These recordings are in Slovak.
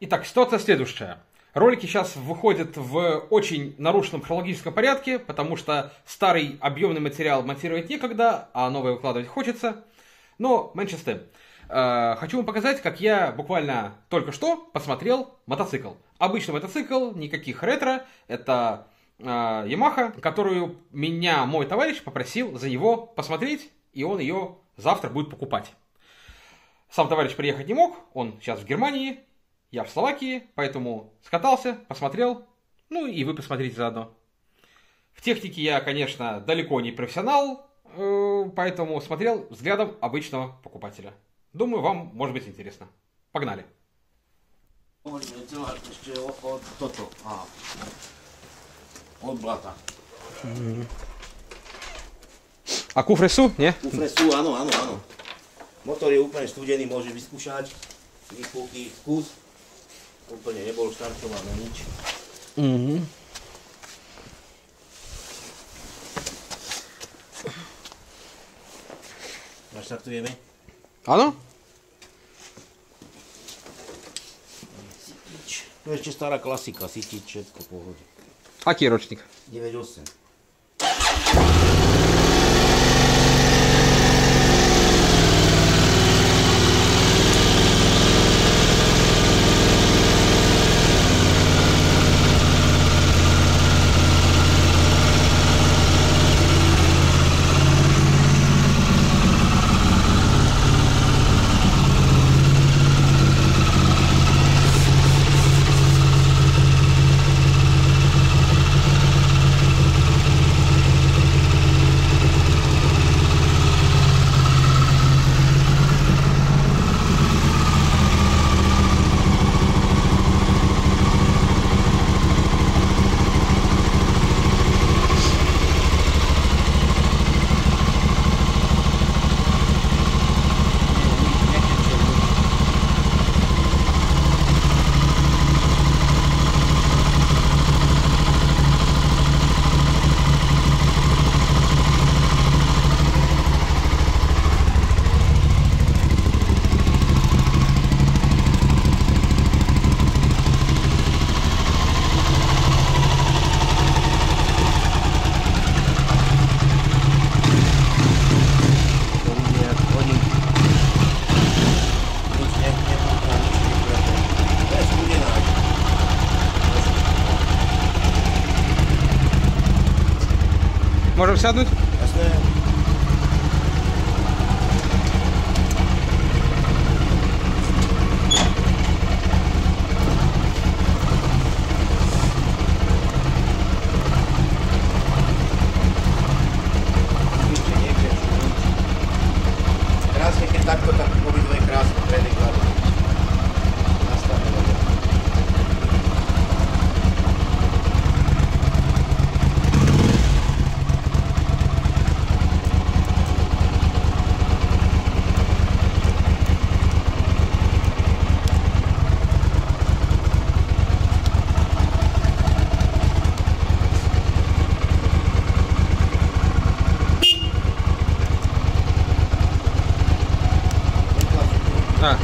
Итак, ситуация следующая. Ролики сейчас выходят в очень нарушенном хронологическом порядке, потому что старый объемный материал монтировать некогда, а новый выкладывать хочется. Но меньше с тем. Хочу вам показать, как я буквально только что посмотрел мотоцикл. Обычный мотоцикл, никаких ретро. Это Yamaha, которую меня мой товарищ попросил за него посмотреть, и он ее завтра будет покупать. Сам товарищ приехать не мог, он сейчас в Германии, я в Словакии, поэтому скатался, посмотрел, ну и вы посмотрите заодно. В технике я, конечно, далеко не профессионал, поэтому смотрел взглядом обычного покупателя. Думаю, вам может быть интересно. Погнали. Od blata. A kufre sú, nie? Kufre sú, áno. Motor je úplne studený, môže vyskúšať. Vypúky, skús. Úplne nebol štartovaný, nič. Naštartujeme? Áno? To je ešte stará klasika, sytič, všetko v pohode. Aký je ročník? 9.8. Можем сяднуть? Jasné. Krásne, keď takto, tak obidve krásne predek hľadu. Nastavené. А.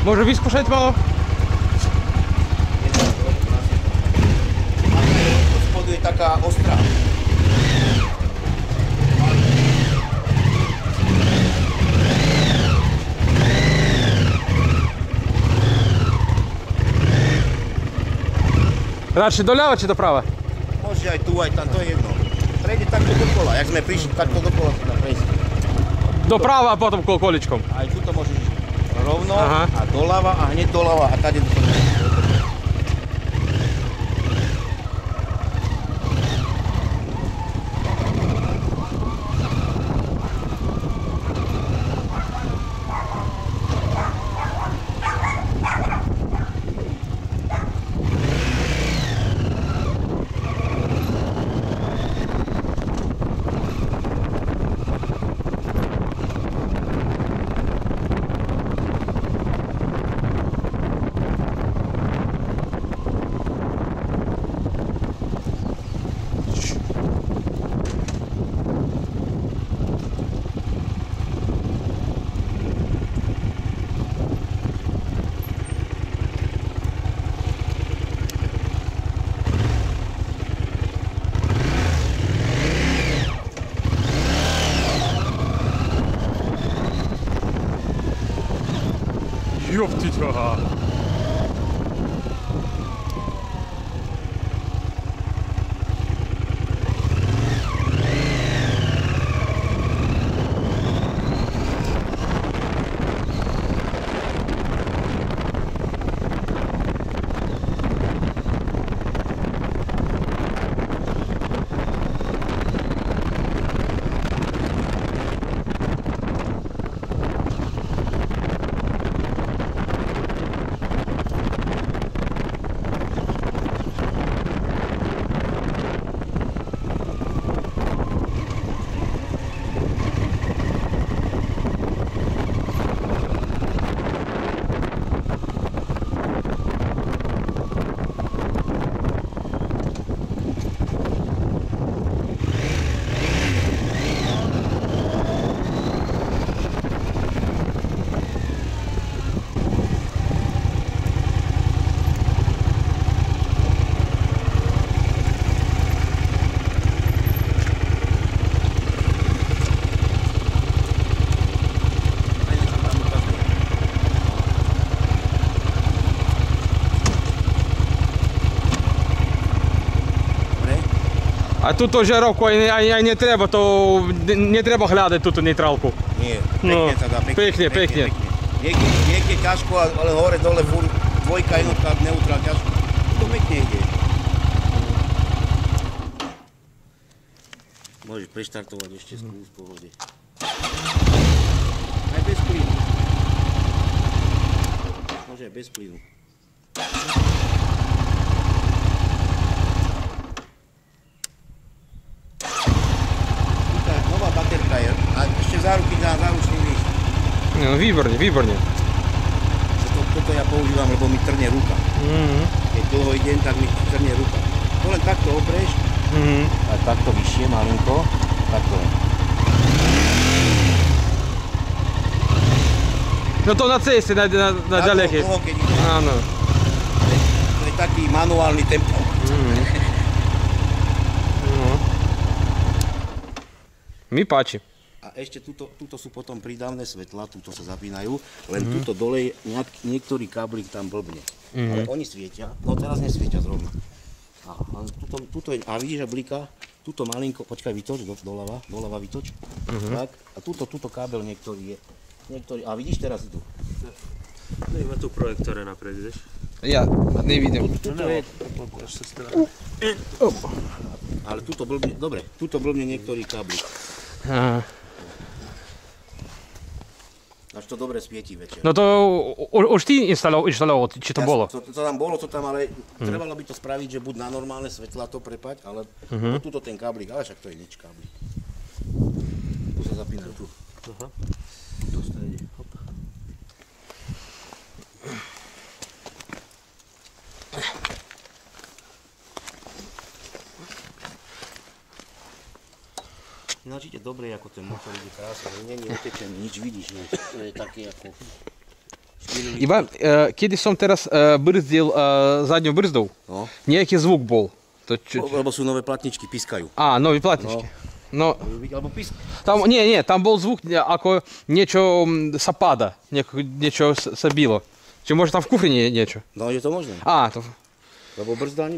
Може vyskúšať malo? Od spodu je taká ostrá. Radšej doľava či doprava? Môže aj tu, aj tam, to je jedno. Prejde takto dokola, jak sme prišli, takto dokola tu na prejsť. Doprava a potom kolečkom. Aj tu to môžeš ísť rovno. Aha. A doľava a hneď doľava a tady do toho. Ёптить. А тут то жаровку aj netreba, to netreba hľadať túto neitrálku. Nie, pekne sa dá, pekne. Niekde ťažko, ale hore dole furt dvojka, jednotka, neutrál, ťažko. To pekne ide. Môžeš preštartovať ešte skús v pohode. Aj bez plynu. Môže aj bez plynu. A ešte záruky na záručný líst. No, výborne. Toto ja používam, lebo mi trne ruka. Keď dlho idem, tak mi trne ruka. To len takto opreš, a takto vyššie malinko, takto len. No to na ceste, na ďalekej. Dlho, keď idem. Áno. To je taký manuálny tempo. Mi páči. A ešte tuto sú potom prídavné svetlá, tuto sa zapínajú, len tuto dole niektorý káblik tam blbne. Ale oni svietia, no teraz nesvietia zrovna. A tuto je, a vidíš, že blíka, tuto malinko, počkaj, vytoč, doľava vytoč. Tak, a tuto kábel niektorý je. A vidíš teraz tu? No ima tu projektore napred, vidiš? Ja ne vidim. Ale tuto blbne, dobre, tuto blbne niektorý káblik. Až to dobre svieti večer. No to už ty inštaloval, či to bolo? To tam bolo, ale trebalo by to spraviť, že buď na normálne svetlá to prepať, ale tuto ten káblik, ale však to je nič káblik. Tu sa zapínajú tu. Aha. Tu strede. Hop. Ináč ide dobre, ako ten motor ide krásne, ale nie je otečený, nič vidíš, ne? To je také ako... Iba, kedy som teraz brzdil zadňou brzdou, nejaký zvuk bol. Lebo sú nové platničky, pískajú. Á, nové platničky. No, alebo písk. Tam, nie, tam bol zvuk, ako niečo sa páda, niečo sa bilo. Či možno tam v kufri niečo? No, je to možné. Á, to... Lebo brzda,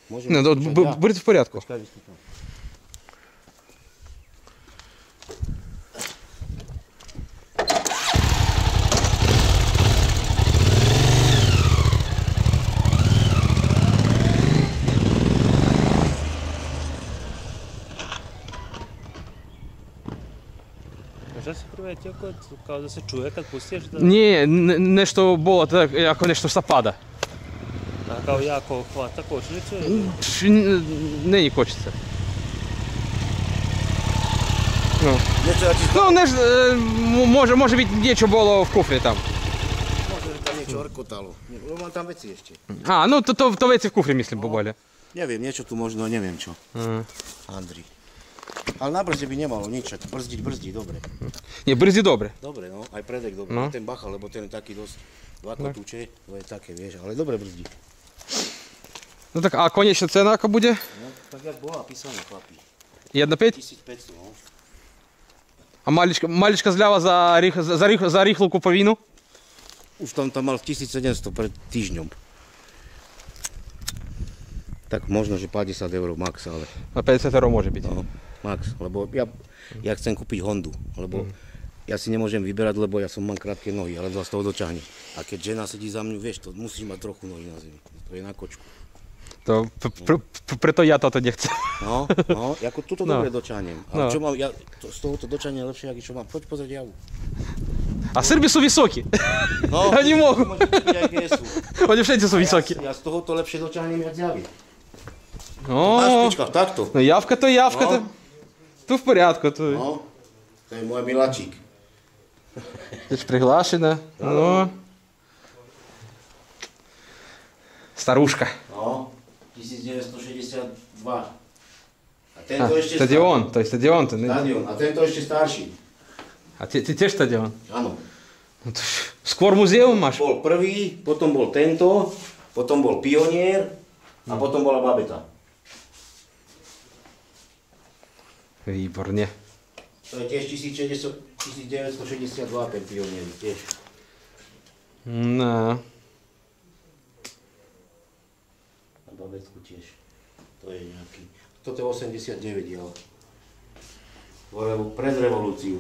môžeme... No, brzd v poriadku. Počkaj, vystúpam. Možda si prvé teko, kao da se čuje kad pustiš da... Nie, nešto bolo tak, ako nešto sa pada. A kao jako hvata kočnicu? Není kočica. No, može byť niečo bolo v kufri tam. Možno, že tam niečo orkotalo. Lebo mám tam veci ešte. Á, no to veci v kufri myslím poboli. Neviem, niečo tu možno, neviem čo. Andri. Ale na brzde by nemalo nič, brzdí dobre. Nie, brzdí dobre. Dobre, no, aj predek dobre. No. Ten bacha, lebo ten je taký dosť vakotúče, to je také, vieš, ale dobre brzdí. No tak a konečná cena ako bude? No, tak jak bola písaná, chlapí. 1,5? 1500, no. А малечка злява за рихлу куповину? už tam mal 1700 pred týždňom. Tak možno, že 50 € max, ale... A 50 € môže byť. No, max, lebo ja chcem kúpiť Hondu, lebo ja si nemôžem vyberať, lebo ja mám krátke nohy, ale z toho doťahne. A keď žena sedí za mňu, vieš, to musíš mať trochu nohy na zemi. To je na kočku. To, preto ja toto nechcem. No, ako tuto dobre dočahnem. Ale čo mám, z tohoto dočahnem je lepšie, ako čo mám. Poď pozrieť javu. A Srbi sú vysokí. No, Oni môžu. Oni všetci sú vysokí. Ja z tohoto lepšie dočahnem jak z javy. No, Na špičkách, takto. no javka to je javka. No. Tu v poriadku. Tu To je môj miláčik. je prihlášená. No. Starúška. No, 1962. A tento ešte stadion, to je stadion. Stadion. A tento ešte starší. A ty tiež stadion? Áno. No skôr muzeum máš? Bol prvý, potom bol tento, potom bol Pionier a potom bola Babeta. Výborne. To je tiež 1962 ten Pionier tiež. No. A Babetku tiež. To je nejaký. Toto je 89 diel. Pred revolúciu.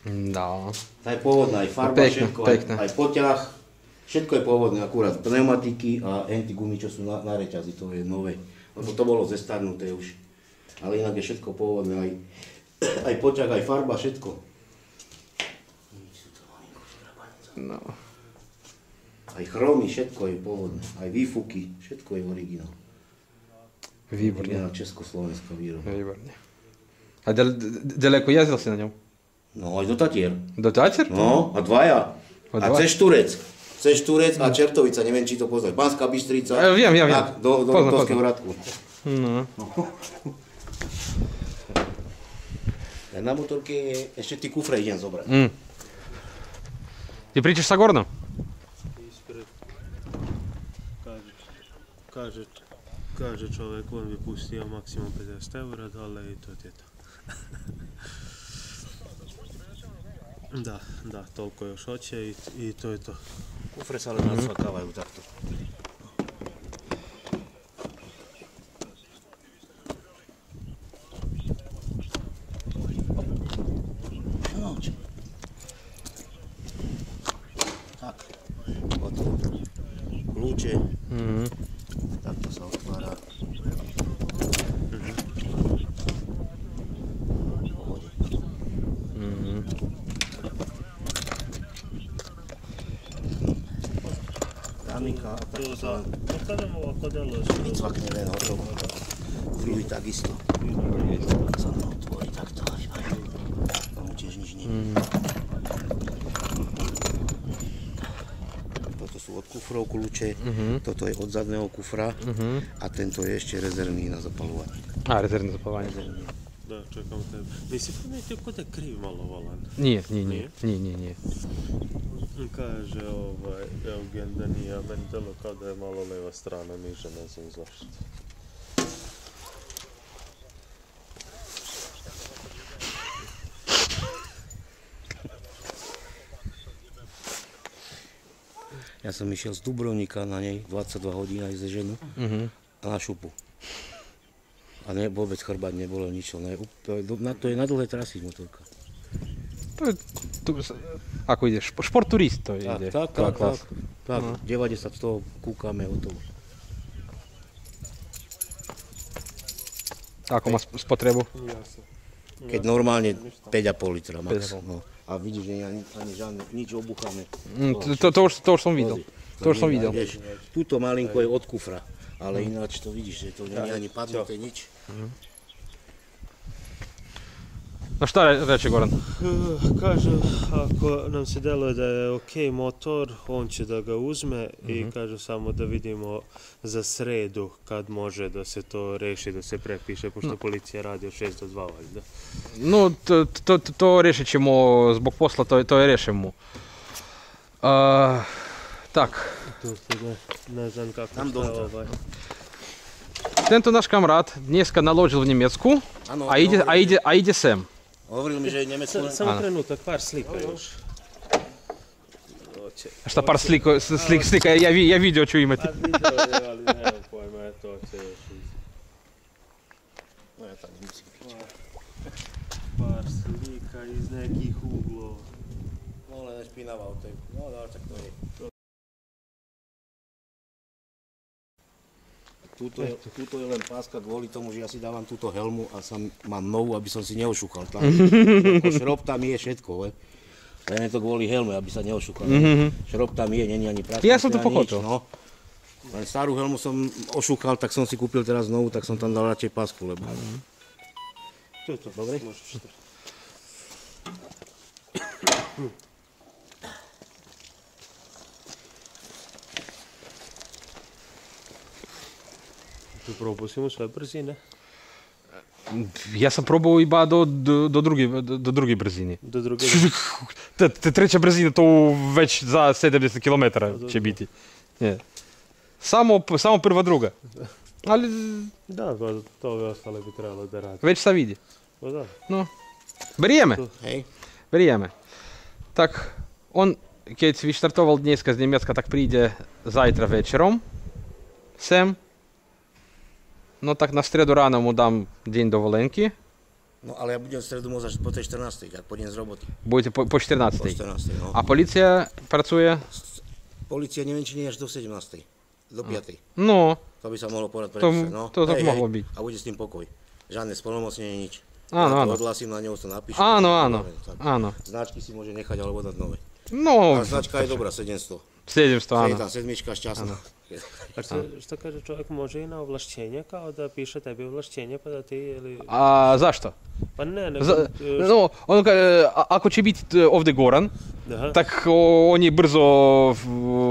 No. Tá je pôvodná, aj farba, Pekné, všetko, pekné. aj poťah. Všetko je pôvodné, akurát pneumatiky a gumy, čo sú na reťazi, to je nové. Lebo to bolo zestarnuté už. Ale inak je všetko pôvodné, aj poťah, aj farba, všetko. No. Aj chromy, všetko je pôvodné. Aj výfuky, všetko je originál. Výborne. Na Československá výroba. Výborne. A ďaleko jazdil si na ňom? No aj do Tatier. Do Tatier? No, a dvaja. A cez Turec. Cez Turec a Čertovica, neviem, či to poznáš. Banská Bystrica. Viem. Tak, do Liptovského Hradku. No. A na motorke je, ešte ty kufre idem zobrať. Ty príčeš sa Gorno? Ispred. Kaže čovjek, on bi pustio maksimum 50 € dole i to je to. Da, toliko još hoće i to je to. Kufre sa ale nacvakávajú takto. Tak, kľúče, takto sa otvára. Ramika a takto sa vycvakne len hotovo. Fluid takisto. Sa to otvorí takto a vybajú. Tomu tiež nič nie. Toto sú od kufrov kľúče, toto je od zadného kufra a tento je ešte rezervný na zapaľovanie. A, rezervné zapaľovanie. Da, čekam tebe. Nisi primijetio kod je kriv malo volan? Nie. Kaže Eugen da nije, a meni delo kao da je malo leva strana niže, ne znam zašto. Ja som išiel z Dubrovnika na nej 22 hodín aj ze ženu a na šupu. A vôbec chrbať nebolo nič. To je na dlhé trasy motorka. Ako ide? Šport turist to ide. Tak. 90 z toho kúkame o tom. Ako má spotrebu? Keď normálne 5,5 litra max. No. A vidíš, že ani žiadne, nič obuchané. To už som videl. Vieš, túto malinko je od kufra, ale ináč to vidíš, že to nie je ani padnuté nič. No šta reče Goran? Kaže, ako nam se deluje da je ok motor, on će da ga uzme i kaže samo da vidimo za sredu kad može da se to reši, da se prepiše, pošto policija radi od 6 do 2 valjda. No, to rešit ćemo zbog posla, to je rešimo. Tak. Tu se ne znam kako Tam šta dođe. Tento náš kamarát dneska naložil v Nemecku Áno, a ide sem. Hovoril mi, že je Nemecko... Samo trenutak, par slika još. Šta par slika, ja vidio ću imati. A video je, ali nemam pojma, to će još uzeti. No, ja tam nemusím piť. Par slika iz nekih uglova. No, len špinavá od tej... No, ale tak to je. Tuto je len páska kvôli tomu, že ja si dávam túto helmu a mám novú, aby som si neošúchal. Šrob tam je všetko, len je to kvôli helme, aby sa neošúchal. Šrob tam je, není ani práška. Ja som to pochopil. No. Len starú helmu som ošúchal, tak som si kúpil teraz novú, tak som tam dal radšej pásku, lebo... To je to. Dobre? Tu propustimo sve brzine. Ja sam probao iba do druge brzine. Do druge. Treća brzina to već za 70 km će biti. Je. Samo prva druga. Ali Da, pa to ove ostale bi trebalo da radi. već se vidi. Pa da. No. Vrijeme. Hej. Vrijeme. Tak, on, keď vyštartoval dneska z Nemecka, tak príde zajtra večerom sem. No tak na stredu ráno mu dám deň dovolenky. No ale ja budem v stredu môcť až po tej 14. ak pôjdem z roboty. Budete po 14. Po 14. No. A policia pracuje? Polícia neviem, či nie až do 17. Do 5. No, To by sa mohlo povedať To- predsa. No. to tak mohlo byť. A bude s tým pokoj. Žiadne spolnomocnenie, nič. Áno, ja áno. to odhlasím, na neho to napíšem. áno. Značky si môže nechať alebo dať nové. No, A značka je dobrá, 700. 700, Je áno. tam sedmička šťastná. A što kaže čovjek, može i na ovlašćenje, kao da piše tebi ovlašćenje pa da ti ili... A zašto? Pa ne, nego... No, on kaže, ako će biti ovdje Goran, Aha. tak on je brzo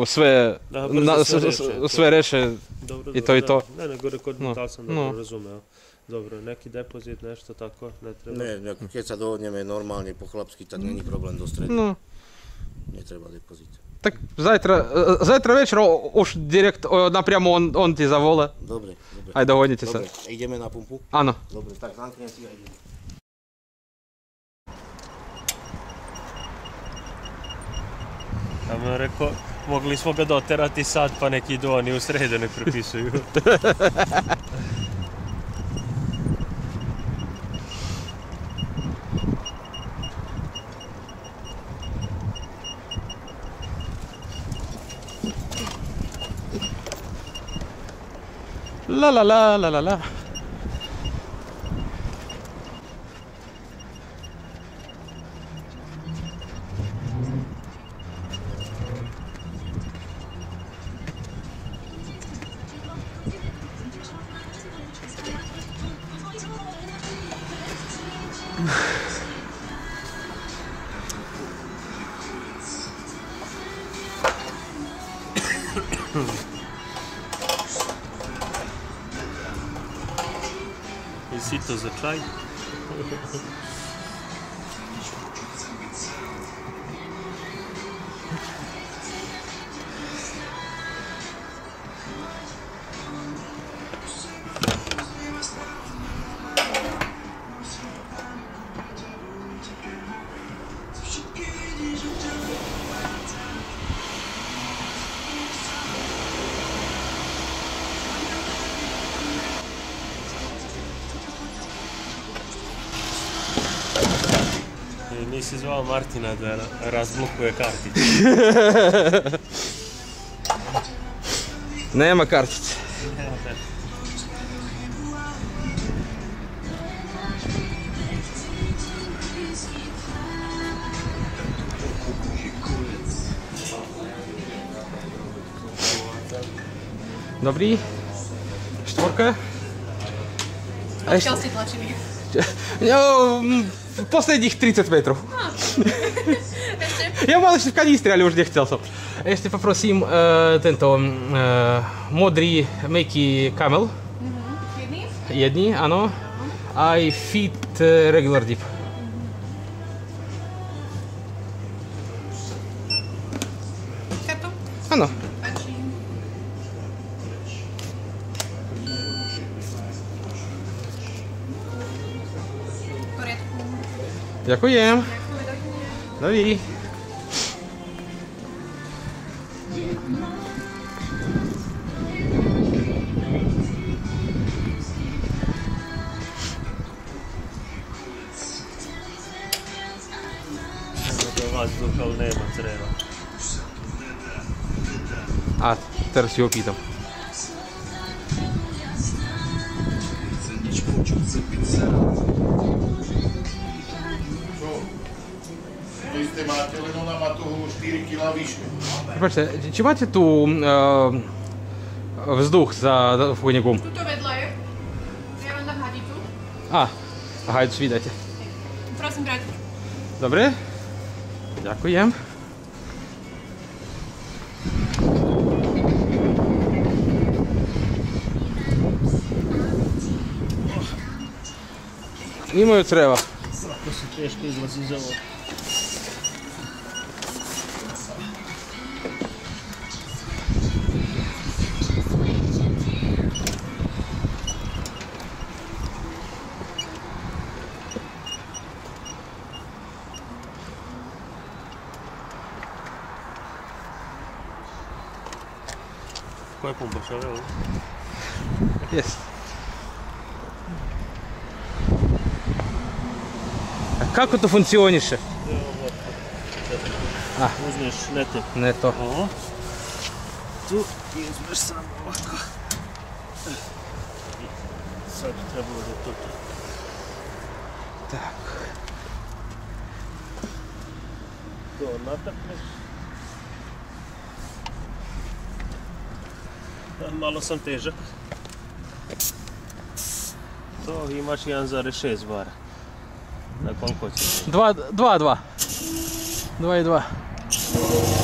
sve, Aha, brzo sve reše. sve reše. Dobro, I to je da. to. Ne, nego rekord, No, da li sam no. dobro razumeo. Dobro, neki depozit, nešto tako, ne treba. Ne, keď sa dohodneme normálne po chlapsky, tak není problém do stredu. No, Netreba depozit. tak завтра вечер уж директ напряму он тебе завола. Dobre, dobre. Aj dohodnite sa. Dobre, ideme na pumpu? Áno. Dobre, tak zamknem si a ideme. Ja mu rekao, mogli smo ga doterati sad, pa neki idu oni u sredu ne prepisuju. La la la la la la. I sito za čaj. I nisi zvao Martina da razblokuje karticu. Nema kartice. Dobrý. Štvorka. Odkiaľ si tlačený? No, posledních 30 metrov. Ja mal ešte v kanistre, ale už nechcel som. Ešte poprosím tento modrý Makey Camel. Jedný, áno. Aj Fit Regular Dip. Kartu? Áno. Páči. Дякуємо. Нові. Do vazduha, ali nema creva. А, зараз його питам. To isté máte, len ona má toho 4 kg vyššie. Припачте, чи маєте ту вздух за вогняком? Tuto vedľa je. Ja vám dám hadicu. Гайд віддайте. Prosím, brať. Добре? Дякуємо. Imaju creva. To se teško izlazi iz ovo. Koja je pumpa šave ovdje? Jest. A kako to funkcioniše? Uzmeš nete. Ne to. Ovo. Tu izmeš samo ovako. I sad treba da to. Так. To natakneš. Malo sam težak. To imaš 1,6 bara. Na koliko ćeš? 2,2. 2,2.